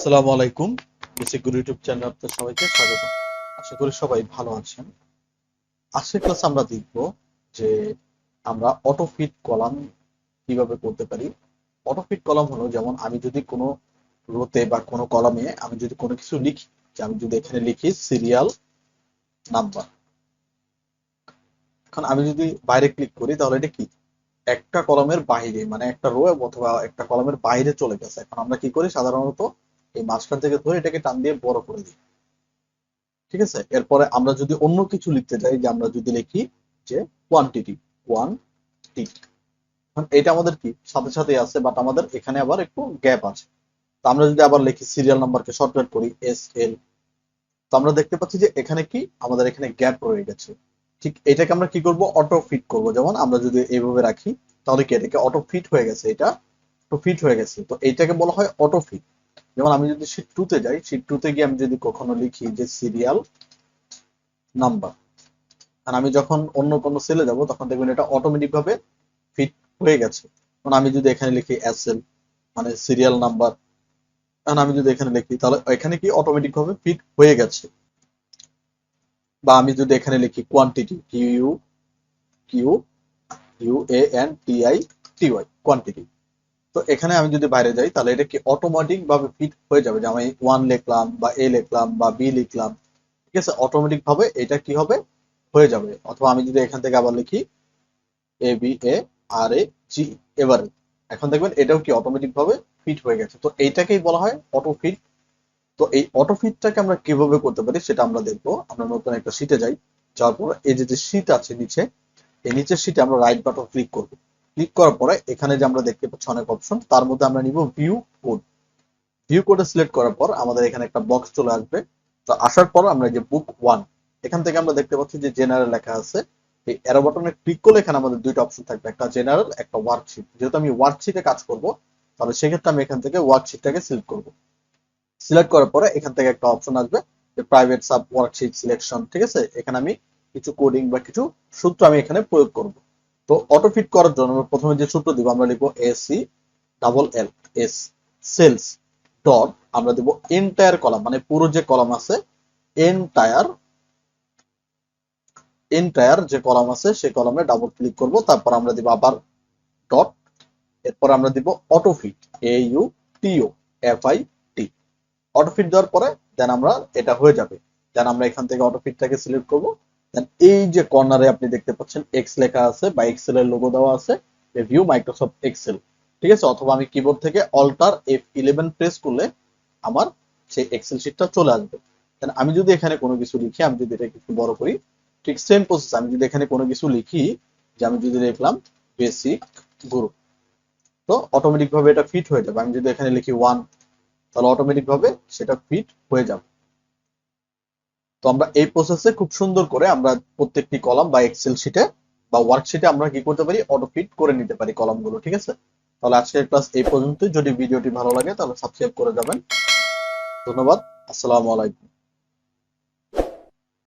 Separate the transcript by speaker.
Speaker 1: আসসালামু আলাইকুম। বেসিক গুরু ইউটিউব চ্যানেলে আপনাদের সবাইকে স্বাগত। আশা করি সবাই ভালো আছেন। আজকের ক্লাসে আমরা দেখব যে আমরা অটোফিট কলাম কিভাবে করতে পারি। অটোফিট কলাম হলো, যেমন আমি যদি কোনো রোতে বা কোনো কলামে আমি যদি কোনো কিছু লিখি, যে আমি যদি এখানে লিখি সিরিয়াল নাম্বার, এখন আমি যদি বাইরে ক্লিক করি তাহলে এটা কি একটা কলামের বাইরে, মানে একটা রো অথবা একটা কলামের বাইরে চলে গেছে। এখন আমরা কি করি, সাধারণত এই মাঝখান থেকে ধরে এটাকে টান দিয়ে বড় করে দিই। ঠিক আছে, এরপরে আমরা যদি অন্য কিছু লিখতে চাই, যে আমরা যদি লিখি যে কোয়ান্টিটি, কোয়ান্টিটি, এটা আমাদের কি সাথে সাথে আছে, বাট আমাদের এখানে আবার একটু গ্যাপ আছে। তো আমরা যদি আবার লিখি সিরিয়াল নাম্বারকে শর্টকাট করি SL, তো আমরা দেখতে পাচ্ছি যে এখানে কি আমাদের এখানে গ্যাপ রয়ে গেছে। ঠিক এটাকে আমরা কি করব, অটো ফিট করব। যেমন আমরা যদি এইভাবে রাখি তাহলে কি এটাকে অটো ফিট হয়ে গেছে, এটা অটো ফিট হয়ে গেছে। তো এইটাকে বলা হয় অটো ফিট। যেমন আমি যদি শিট 2 তে যাই, শিট 2 তে গিয়ে আমি যদি কখনো লিখি যে সিরিয়াল নাম্বার, আর আমি যখন অন্য কোনো সেলে যাব তখন দেখবেন এটা অটোমেটিক ভাবে ফিট হয়ে গেছে। মানে আমি যদি এখানে লিখি SL মানে সিরিয়াল নাম্বার, আর আমি যদি এখানে লিখি তাহলে এখানে কি অটোমেটিক ভাবে ফিট হয়ে গেছে। বা আমি যদি এখানে লিখি quantity, Q Q UANTITY, quantity, তো এখানে আমি যদি বাইরে যাই তাহলে এটা কি অটোমেটিক ভাবে ফিট হয়ে যাবে। যে আমি 1 লিখলাম বা A লিখলাম বা B লিখলাম, ঠিক আছে, অটোমেটিক ভাবে এটা কি হবে, হয়ে যাবে। অথবা আমি যদি এখান থেকে আবার লিখি ABARAG, এবারে এখন দেখবেন এটাও কি অটোমেটিক ভাবে ফিট হয়ে গেছে। তো এইটাকেই বলা হয় অটো ফিট। তো এই অটো ফিটটাকে আমরা কিভাবে করতে পারি সেটা আমরা দেখবো। আমরা নতুন একটা শীটে যাই, যাওয়ার পর এই যে শীট আছে নিচে, এই নিচের শীটে আমরা রাইট বাটন ক্লিক করব। ক্লিক করার পরে এখানে যে আমরা দেখতে পাচ্ছি অনেক অপশন, তার মধ্যে আমরা নিব ভিউ কোড। ভিউ কোডে সিলেক্ট করার পর আমাদের এখানে একটা বক্স চলে আসবে। তো আসার পর আমরা যে বুক 1, এখান থেকে আমরা দেখতে পাচ্ছি যে জেনারেল লেখা আছে। এই অ্যারো বাটনে ক্লিক করলে এখানে আমাদের দুইটা অপশন থাকবে, একটা জেনারেল, একটা ওয়ার্কশিট। যেহেতু আমি ওয়ার্কশিটে কাজ করব তাহলে সেক্ষেত্রে আমি এখান থেকে ওয়ার্কশিটটাকে সিলেক্ট করব। সিলেক্ট করার পরে এখান থেকে একটা অপশন আসবে যে প্রাইভেট সাব ওয়ার্কশিট সিলেকশন। ঠিক আছে, এখানে আমি কিছু কোডিং বা কিছু সূত্র আমি এখানে প্রয়োগ করব। তো অটো ফিট করার জন্য আমরা প্রথমে যে সূত্র দিব, আমরা লিখবো ACLL সেলস ডট, আমরা দিব এন্টায়ার কলাম, মানে পুরো যে কলাম আছে, এন্টায়ার এন্টায়ার যে কলাম আছে সেই কলামে ডাবল ক্লিক করব। তারপর আমরা দিব আবার ডট, এরপর আমরা দিব অটোফিট, AUTOFIT। অটোফিট দেওয়ার পরে দেন আমরা এটা হয়ে যাবে। দেন আমরা এখান থেকে অটোফিটটাকে সিলেক্ট করব। দেন এই যে কর্নারে আপনি দেখতে পাচ্ছেন এক্স লেখা আছে বা এক্সেল এর লোগো দেওয়া আছে, রিভিউ মাইক্রোসফট এক্সেল। ঠিক আছে, অথবা আমি কিবোর্ড থেকে অল্টার F11 প্রেস করলে আমার সেই এক্সেল শিটটা চলে আসবে। দেন আমি যদি এখানে কোনো কিছু লিখি, আমি যদি এটা একটু বড় করি, ঠিক সেম প্রসেস, আমি যদি এখানে কোনো কিছু লিখি, যে আমি যদি লিখলাম বেসিক গুরু, তো অটোমেটিক ভাবে এটা ফিট হয়ে যাবে। আমি যদি এখানে লিখি 1, তাহলে অটোমেটিক ভাবে সেটা ফিট হয়ে যাবে। তো আমরা এই প্রসেসে খুব সুন্দর করে আমরা প্রত্যেকটি কলাম বা এক্সেল শিটে বা ওয়ার্কশিটে আমরা কি করতে পারি, অটো ফিট করে নিতে পারি কলামগুলো। ঠিক আছে, তাহলে আজকের ক্লাস এই পর্যন্তই। যদি ভিডিওটি ভালো লাগে তাহলে সাবস্ক্রাইব করে যাবেন। ধন্যবাদ। আসসালামু আলাইকুম।